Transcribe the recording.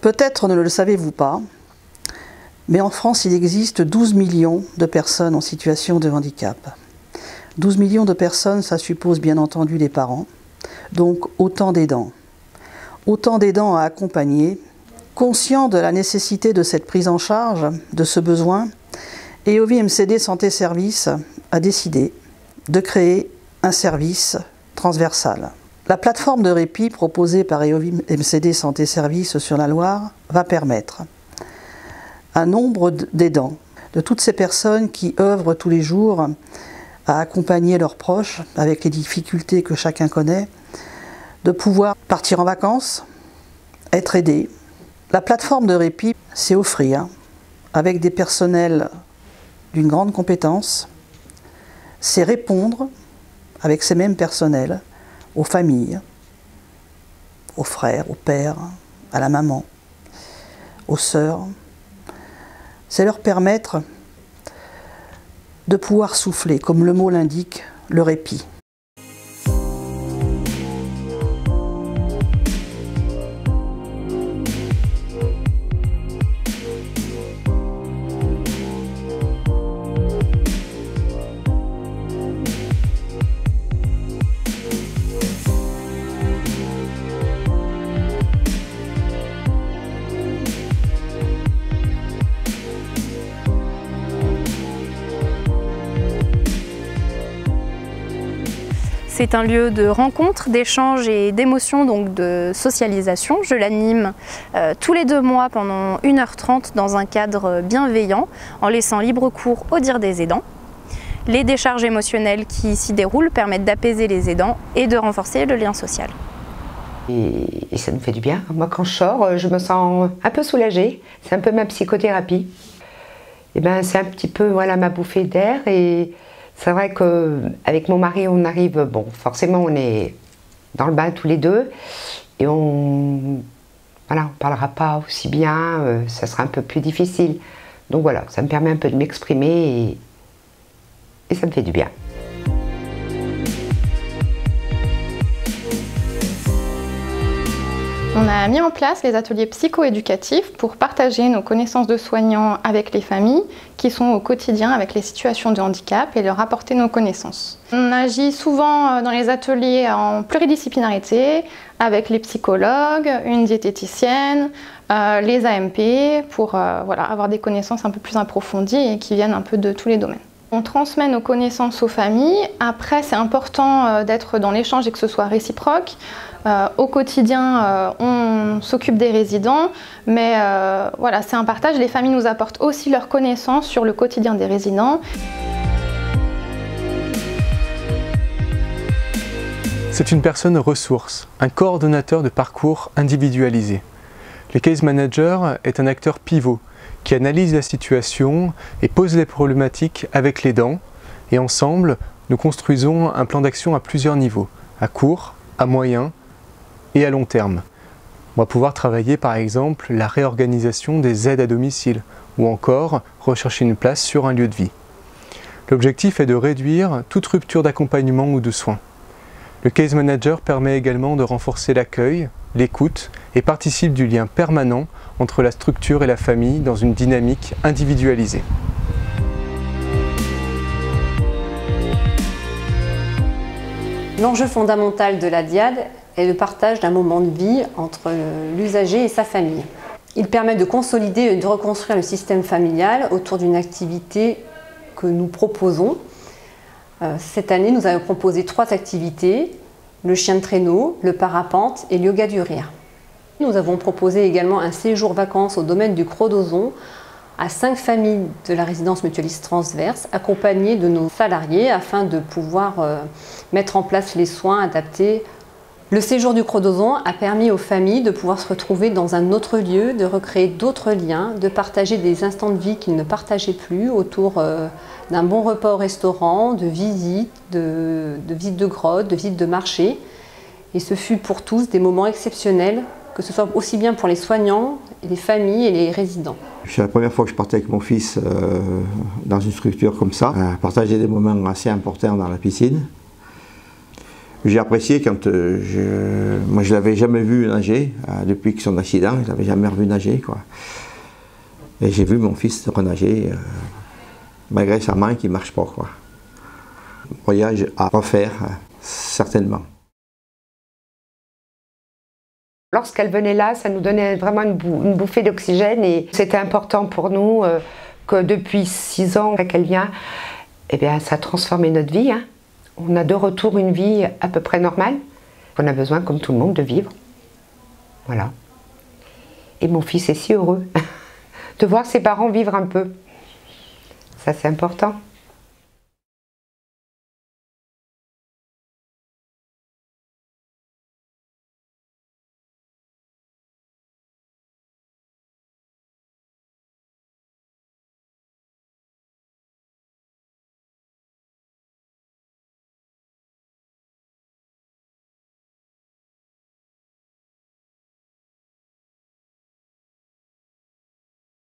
Peut-être ne le savez-vous pas, mais en France, il existe 12 millions de personnes en situation de handicap. 12 millions de personnes, ça suppose bien entendu les parents, donc autant d'aidants. Autant d'aidants à accompagner, conscients de la nécessité de cette prise en charge, de ce besoin, EOVI MCD Santé Service a décidé de créer un service transversal. La plateforme de répit proposée par EOVI MCD Santé Service sur la Loire va permettre à nombre d'aidants, de toutes ces personnes qui œuvrent tous les jours à accompagner leurs proches avec les difficultés que chacun connaît, de pouvoir partir en vacances, être aidé. La plateforme de répit, c'est offrir, avec des personnels d'une grande compétence, c'est répondre avec ces mêmes personnels aux familles, aux frères, aux pères, à la maman, aux sœurs. C'est leur permettre de pouvoir souffler, comme le mot l'indique, le répit. C'est un lieu de rencontre, d'échange et d'émotion, donc de socialisation. Je l'anime tous les 2 mois pendant 1h30 dans un cadre bienveillant, en laissant libre cours au dire des aidants. Les décharges émotionnelles qui s'y déroulent permettent d'apaiser les aidants et de renforcer le lien social. Et ça me fait du bien. Moi, quand je sors, je me sens un peu soulagée. C'est un peu ma psychothérapie. Et ben, c'est un petit peu voilà, ma bouffée d'air. Et c'est vrai qu'avec mon mari, on arrive, bon, forcément, on est dans le bain tous les deux. Et on parlera pas aussi bien, ça sera un peu plus difficile. Donc voilà, ça me permet un peu de m'exprimer et ça me fait du bien. On a mis en place les ateliers psycho-éducatifs pour partager nos connaissances de soignants avec les familles qui sont au quotidien avec les situations de handicap et leur apporter nos connaissances. On agit souvent dans les ateliers en pluridisciplinarité avec les psychologues, une diététicienne, les AMP pour avoir des connaissances un peu plus approfondies et qui viennent un peu de tous les domaines. On transmet nos connaissances aux familles. Après, c'est important d'être dans l'échange et que ce soit réciproque. Au quotidien, on s'occupe des résidents, mais voilà, c'est un partage. Les familles nous apportent aussi leurs connaissances sur le quotidien des résidents. C'est une personne ressource, un coordonnateur de parcours individualisé. Le case manager est un acteur pivot qui analyse la situation et pose les problématiques avec l'aidant. Et ensemble, nous construisons un plan d'action à plusieurs niveaux, à court, à moyen et à long terme. On va pouvoir travailler par exemple la réorganisation des aides à domicile ou encore rechercher une place sur un lieu de vie. L'objectif est de réduire toute rupture d'accompagnement ou de soins. Le case manager permet également de renforcer l'accueil, l'écoute et participe du lien permanent entre la structure et la famille dans une dynamique individualisée. L'enjeu fondamental de la DIAD est le partage d'un moment de vie entre l'usager et sa famille. Il permet de consolider et de reconstruire le système familial autour d'une activité que nous proposons. Cette année, nous avons proposé 3 activités, le chien de traîneau, le parapente et le yoga du rire. Nous avons proposé également un séjour vacances au domaine du Cros-d'Ozon à 5 familles de la résidence mutualiste transverse, accompagnées de nos salariés afin de pouvoir mettre en place les soins adaptés. Le séjour du Cros-d'Ozon a permis aux familles de pouvoir se retrouver dans un autre lieu, de recréer d'autres liens, de partager des instants de vie qu'ils ne partageaient plus autour d'un bon repas au restaurant, de visites, de visites de grottes, de visites de marché. Et ce fut pour tous des moments exceptionnels, que ce soit aussi bien pour les soignants, les familles et les résidents. C'est la première fois que je partais avec mon fils dans une structure comme ça, partager des moments assez importants dans la piscine. J'ai apprécié quand moi je l'avais jamais vu nager depuis que son accident, je l'avais jamais revu nager quoi. Et j'ai vu mon fils renager malgré sa main qui marche pas quoi. Voyage à refaire certainement. Lorsqu'elle venait là, ça nous donnait vraiment une bouffée d'oxygène et c'était important pour nous que depuis 6 ans qu'elle vient, eh bien, ça a transformé notre vie. Hein. On a de retour une vie à peu près normale. On a besoin, comme tout le monde, de vivre. Voilà. Et mon fils est si heureux de voir ses parents vivre un peu. Ça, c'est important.